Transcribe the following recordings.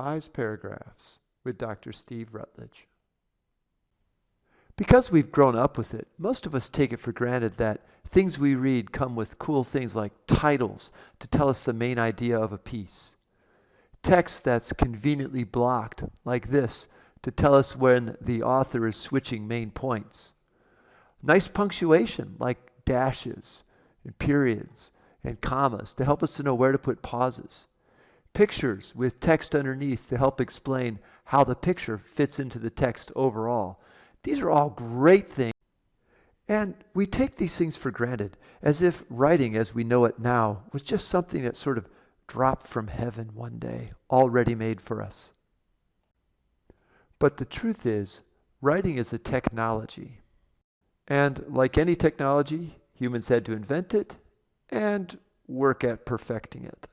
PIES Paragraphs with Dr. Steve Rutledge. Because we've grown up with it, most of us take it for granted that things we read come with cool things like titles to tell us the main idea of a piece. Text that's conveniently blocked, like this, to tell us when the author is switching main points. Nice punctuation, like dashes and periods and commas to help us to know where to put pauses. Pictures with text underneath to help explain how the picture fits into the text overall. These are all great things, and we take these things for granted, as if writing as we know it now was just something that sort of dropped from heaven one day, all ready-made for us. But the truth is, writing is a technology. And like any technology, humans had to invent it and work at perfecting it.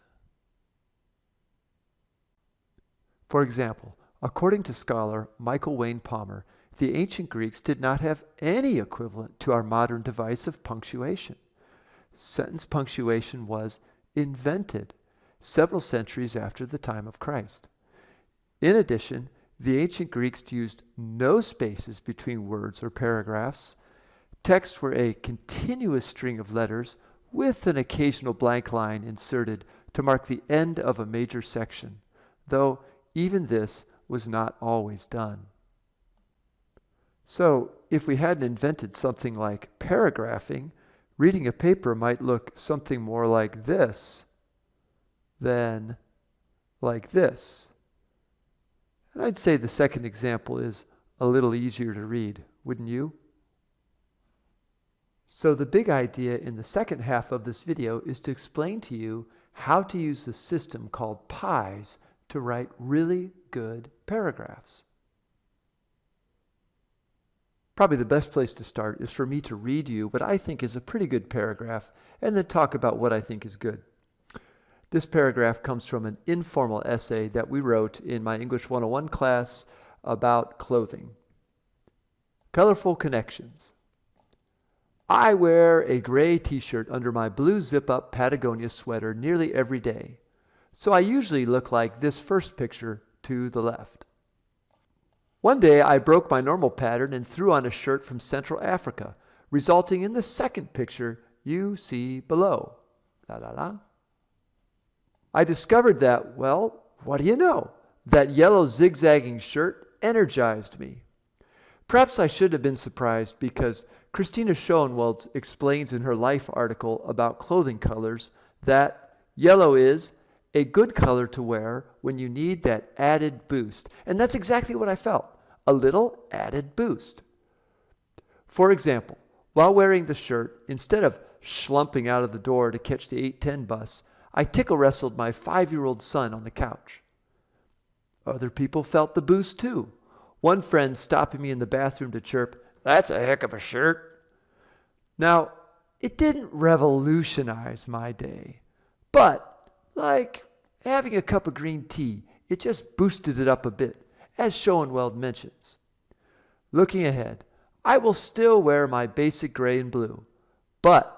For example, according to scholar Michael Wayne Palmer, the ancient Greeks did not have any equivalent to our modern device of punctuation. Sentence punctuation was invented several centuries after the time of Christ. In addition, the ancient Greeks used no spaces between words or paragraphs. Texts were a continuous string of letters with an occasional blank line inserted to mark the end of a major section, though even this was not always done. So, if we hadn't invented something like paragraphing, reading a paper might look something more like this than like this. And I'd say the second example is a little easier to read, wouldn't you? So the big idea in the second half of this video is to explain to you how to use the system called PIES to write really good paragraphs. Probably the best place to start is for me to read you what I think is a pretty good paragraph and then talk about what I think is good. This paragraph comes from an informal essay that we wrote in my English 101 class about clothing. Colorful connections. I wear a gray t-shirt under my blue zip-up Patagonia sweater nearly every day, so I usually look like this first picture to the left. One day I broke my normal pattern and threw on a shirt from Central Africa, resulting in the second picture you see below. La la la. I discovered that, well, what do you know? That yellow zigzagging shirt energized me. Perhaps I should have been surprised because Christina Schoenwald explains in her Life article about clothing colors that yellow is a good color to wear when you need that added boost. And that's exactly what I felt, a little added boost. For example, while wearing the shirt, instead of schlumping out of the door to catch the 8:10 bus, I tickle wrestled my 5-year-old son on the couch. Other people felt the boost too. One friend stopping me in the bathroom to chirp, "That's a heck of a shirt." Now, it didn't revolutionize my day, but like having a cup of green tea, it just boosted it up a bit, as Schoenwald mentions. Looking ahead, I will still wear my basic gray and blue, but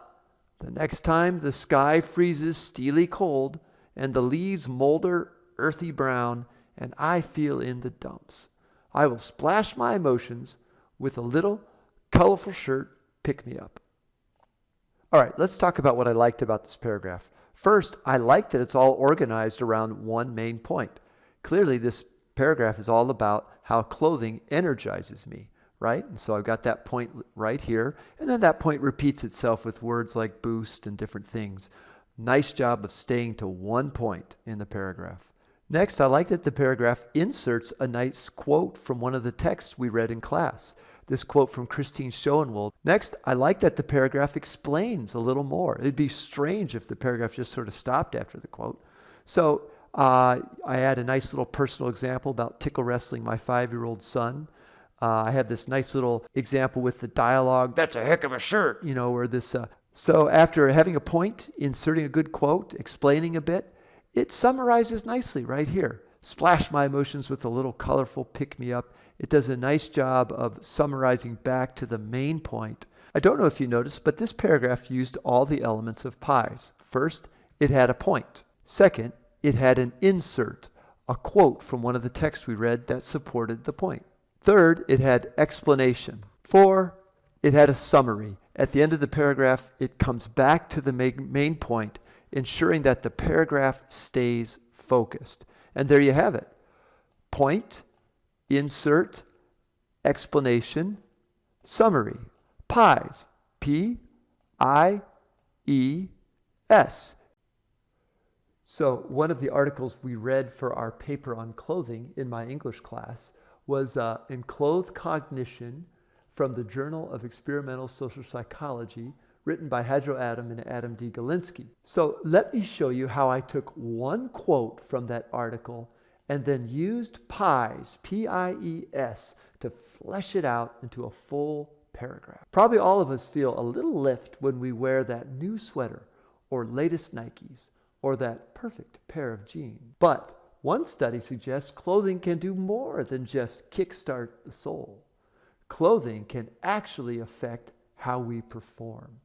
the next time the sky freezes steely cold and the leaves molder earthy brown and I feel in the dumps, I will splash my emotions with a little colorful shirt pick-me-up. All right, let's talk about what I liked about this paragraph. First, I like that it's all organized around one main point. Clearly, this paragraph is all about how clothing energizes me, right? And so I've got that point right here, and then that point repeats itself with words like boost and different things. Nice job of staying to one point in the paragraph. Next, I like that the paragraph inserts a nice quote from one of the texts we read in class. This quote from Christine Schoenwald. Next, I like that the paragraph explains a little more. It'd be strange if the paragraph just sort of stopped after the quote. So I add a nice little personal example about tickle wrestling my 5-year-old son. I have this nice little example with the dialogue, "That's a heck of a shirt," where this. So after having a point, inserting a good quote, explaining a bit, it summarizes nicely right here. Splash my emotions with a little colorful pick-me-up. It does a nice job of summarizing back to the main point. I don't know if you noticed, but this paragraph used all the elements of PIES. First, it had a point. Second, it had an insert, a quote from one of the texts we read that supported the point. Third, it had explanation. 4, it had a summary. At the end of the paragraph, it comes back to the main point, ensuring that the paragraph stays focused. And there you have it. Point, insert, explanation, summary. PIES. P-I-E-S. So one of the articles we read for our paper on clothing in my English class was in Clothed Cognition from the Journal of Experimental Social Psychology, written by Hadjo Adam and Adam D. Galinsky. So let me show you how I took one quote from that article and then used PIES, P-I-E-S, to flesh it out into a full paragraph. Probably all of us feel a little lift when we wear that new sweater or latest Nikes or that perfect pair of jeans. But one study suggests clothing can do more than just kickstart the soul. Clothing can actually affect how we perform.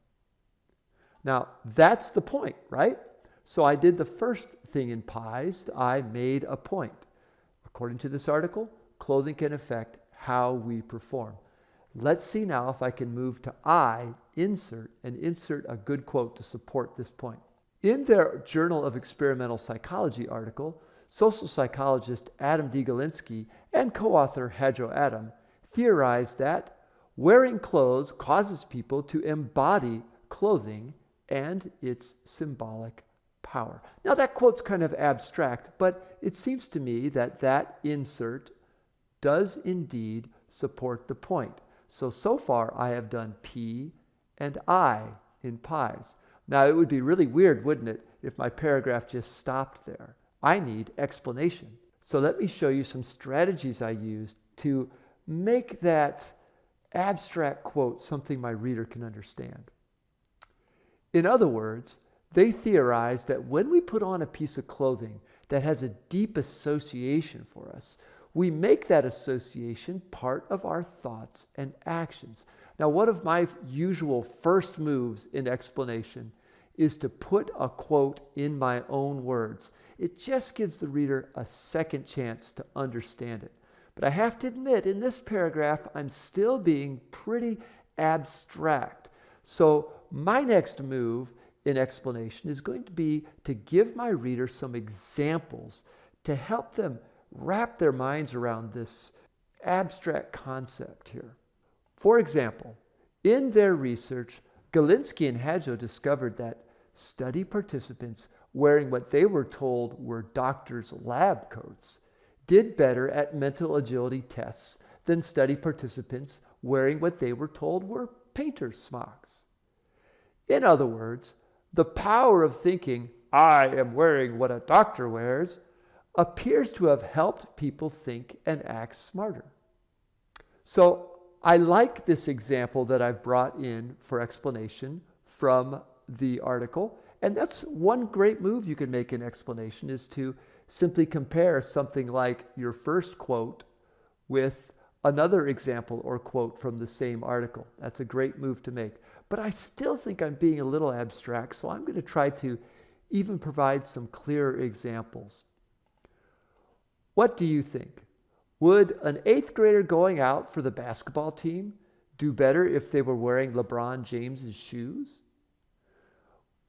Now, that's the point, right? So I did the first thing in PIES. I made a point. According to this article, clothing can affect how we perform. Let's see now if I can move to insert, and insert a good quote to support this point. In their Journal of Experimental Psychology article, social psychologist Adam D. Galinsky and co-author Hadjo Adam theorized that wearing clothes causes people to embody clothing and its symbolic power. Now that quote's kind of abstract, but it seems to me that that insert does indeed support the point. So far I have done P and I in PIES. Now it would be really weird, wouldn't it, if my paragraph just stopped there. I need explanation. So let me show you some strategies I used to make that abstract quote something my reader can understand. In other words, they theorized that when we put on a piece of clothing that has a deep association for us, we make that association part of our thoughts and actions. Now, one of my usual first moves in explanation is to put a quote in my own words. It just gives the reader a second chance to understand it. But I have to admit, in this paragraph, I'm still being pretty abstract. So my next move in explanation is going to be to give my reader some examples to help them wrap their minds around this abstract concept here. For example, in their research, Galinsky and Hadjo discovered that study participants wearing what they were told were doctors' lab coats did better at mental agility tests than study participants wearing what they were told were painter's smocks. In other words, the power of thinking, I am wearing what a doctor wears, appears to have helped people think and act smarter. So I like this example that I've brought in for explanation from the article. And that's one great move you can make in explanation, is to simply compare something like your first quote with another example or quote from the same article. That's a great move to make. But I still think I'm being a little abstract, so I'm going to try to even provide some clearer examples. What do you think? Would an 8th grader going out for the basketball team do better if they were wearing LeBron James's shoes?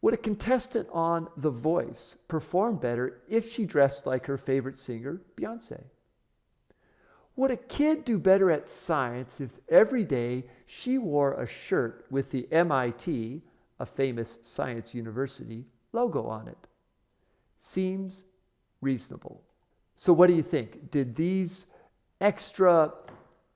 Would a contestant on The Voice perform better if she dressed like her favorite singer, Beyonce? Would a kid do better at science if every day she wore a shirt with the MIT, a famous science university, logo on it? Seems reasonable. So what do you think? Did these extra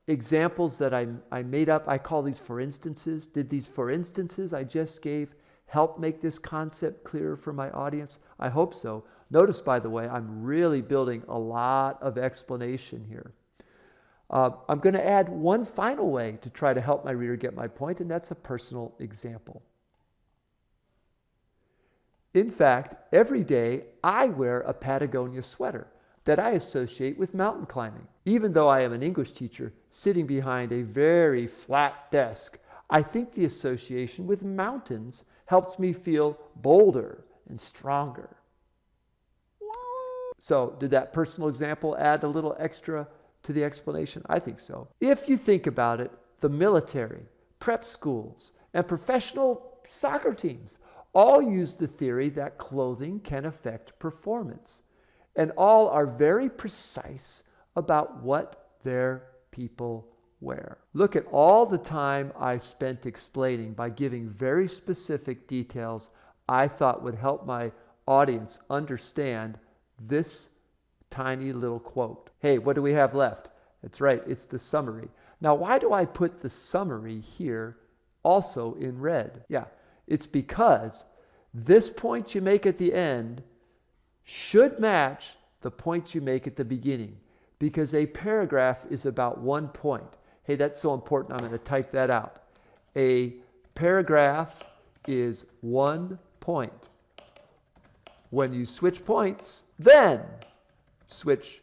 examples that I made up, I call these for instances, did these for instances I just gave help make this concept clearer for my audience? I hope so. Notice, by the way, I'm really building a lot of explanation here. I'm going to add one final way to try to help my reader get my point, and that's a personal example. In fact, every day I wear a Patagonia sweater that I associate with mountain climbing. Even though I am an English teacher sitting behind a very flat desk, I think the association with mountains helps me feel bolder and stronger. So did that personal example add a little extra to the explanation? I think so. If you think about it, the military, prep schools, and professional soccer teams all use the theory that clothing can affect performance, and all are very precise about what their people wear. Look at all the time I spent explaining by giving very specific details I thought would help my audience understand this tiny little quote. Hey, what do we have left? That's right, it's the summary. Now, why do I put the summary here also in red? Yeah, it's because this point you make at the end should match the point you make at the beginning, because a paragraph is about 1 point. Hey, that's so important, I'm going to type that out. A paragraph is 1 point. When you switch points, then switch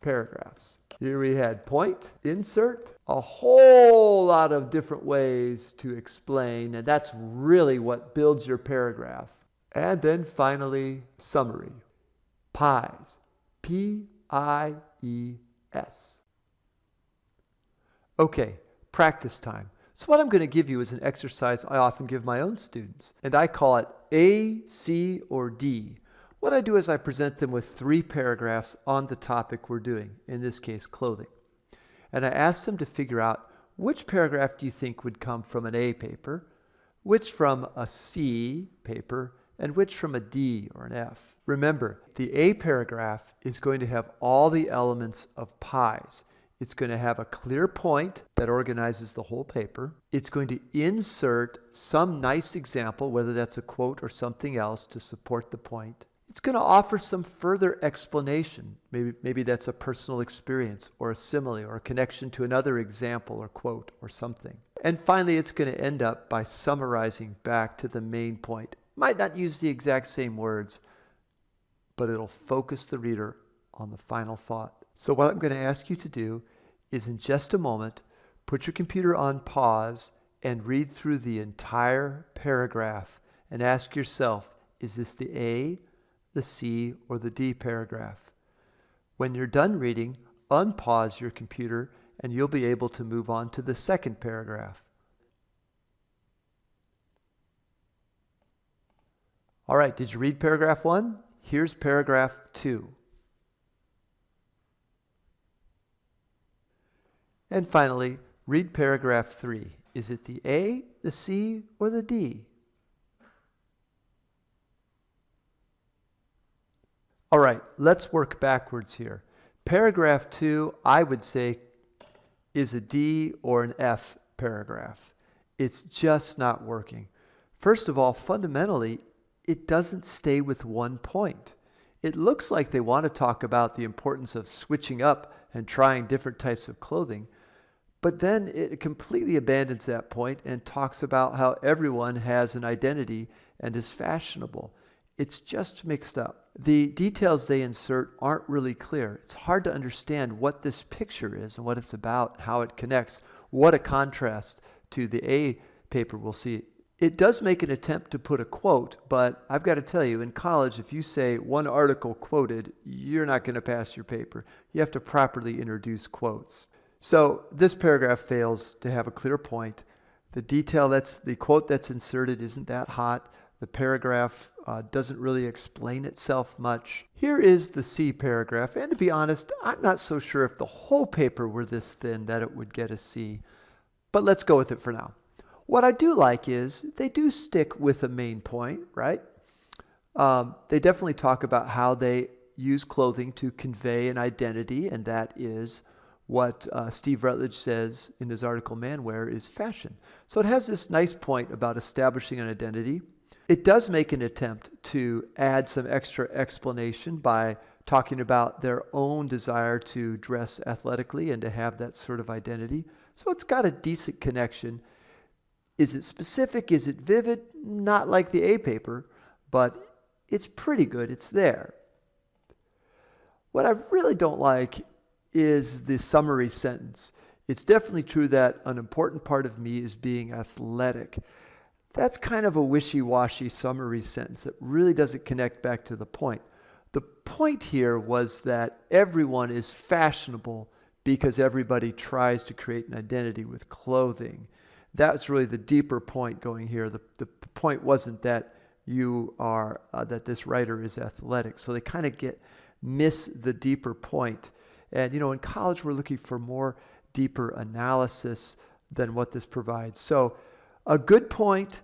paragraphs. Here we had point, insert, a whole lot of different ways to explain, and that's really what builds your paragraph. And then finally, summary. PIES. P-I-E-S. Okay, practice time. So what I'm going to give you is an exercise I often give my own students, and I call it A, C, or D. What I do is I present them with 3 paragraphs on the topic we're doing, in this case, clothing. And I ask them to figure out which paragraph do you think would come from an A paper, which from a C paper, and which from a D or an F. Remember, the A paragraph is going to have all the elements of PIES. It's going to have a clear point that organizes the whole paper. It's going to insert some nice example, whether that's a quote or something else, to support the point. It's going to offer some further explanation. Maybe that's a personal experience or a simile or a connection to another example or quote or something. And finally, it's going to end up by summarizing back to the main point. Might not use the exact same words, but it'll focus the reader on the final thought. So what I'm going to ask you to do is, in just a moment, put your computer on pause and read through the entire paragraph and ask yourself, is this the A, the C, or the D paragraph? When you're done reading, unpause your computer and you'll be able to move on to the second paragraph. All right, did you read paragraph 1? Here's paragraph 2. And finally, read paragraph 3. Is it the A, the C, or the D? All right, let's work backwards here. Paragraph 2, I would say, is a D or an F paragraph. It's just not working. First of all, fundamentally, it doesn't stay with 1 point. It looks like they want to talk about the importance of switching up and trying different types of clothing, but then it completely abandons that point and talks about how everyone has an identity and is fashionable. It's just mixed up. The details they insert aren't really clear. It's hard to understand what this picture is and what it's about, how it connects, what a contrast to the A paper we'll see. It does make an attempt to put a quote, but I've got to tell you, in college, if you say one article quoted, you're not going to pass your paper. You have to properly introduce quotes. So this paragraph fails to have a clear point. The quote that's inserted isn't that hot. The paragraph doesn't really explain itself much. Here is the C paragraph, and to be honest, I'm not so sure if the whole paper were this thin that it would get a C, but let's go with it for now. What I do like is they do stick with a main point, right? They definitely talk about how they use clothing to convey an identity, and that is what Steve Rutledge says in his article, Man-Wear is Fashion. So it has this nice point about establishing an identity. It does make an attempt to add some extra explanation by talking about their own desire to dress athletically and to have that sort of identity. So it's got a decent connection. Is it specific? Is it vivid? Not like the A paper, but it's pretty good. It's there. What I really don't like is the summary sentence. It's definitely true that an important part of me is being athletic. That's kind of a wishy-washy summary sentence that really doesn't connect back to the point. The point here was that everyone is fashionable because everybody tries to create an identity with clothing. That's really the deeper point going here. The point wasn't that that this writer is athletic. So they kind of miss the deeper point. And, in college, we're looking for more deeper analysis than what this provides. So a good point,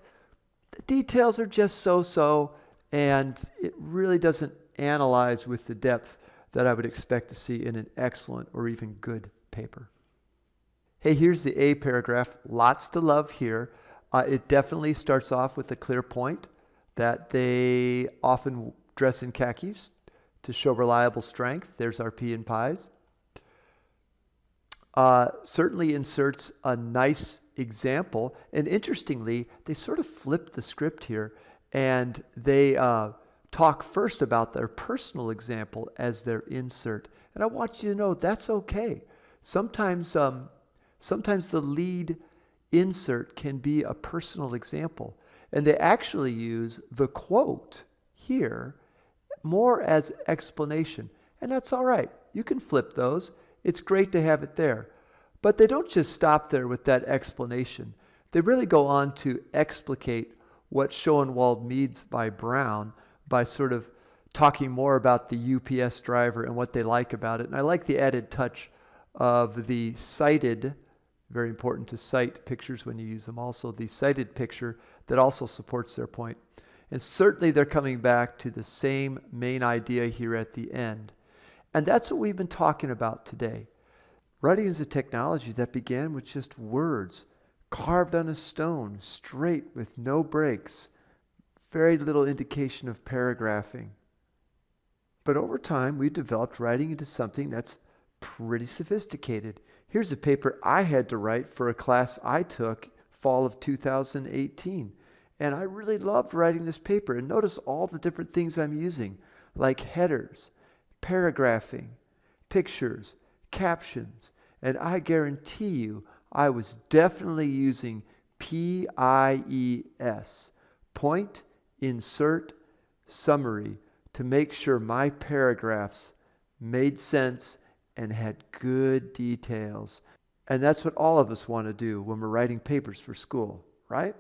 the details are just so-so, and it really doesn't analyze with the depth that I would expect to see in an excellent or even good paper. Hey, here's the A paragraph. Lots to love here. It definitely starts off with a clear point that they often dress in khakis to show reliable strength. There's our P in PIES. Certainly inserts a nice example. And interestingly, they sort of flip the script here, and they talk first about their personal example as their insert. And I want you to know that's okay. Sometimes the lead insert can be a personal example. And they actually use the quote here more as explanation. And that's all right. You can flip those. It's great to have it there. But they don't just stop there with that explanation. They really go on to explicate what Schoenwald means by Brown by sort of talking more about the UPS driver and what they like about it. And I like the added touch of the cited, very important to cite pictures when you use them also, the cited picture that also supports their point. And certainly they're coming back to the same main idea here at the end. And that's what we've been talking about today. Writing is a technology that began with just words carved on a stone, straight with no breaks, very little indication of paragraphing. But over time, we developed writing into something that's pretty sophisticated. Here's a paper I had to write for a class I took fall of 2018. And I really loved writing this paper. And notice all the different things I'm using, like headers, paragraphing, pictures, captions. And I guarantee you, I was definitely using PIES, point, insert, summary, to make sure my paragraphs made sense and had good details. And that's what all of us want to do when we're writing papers for school, right?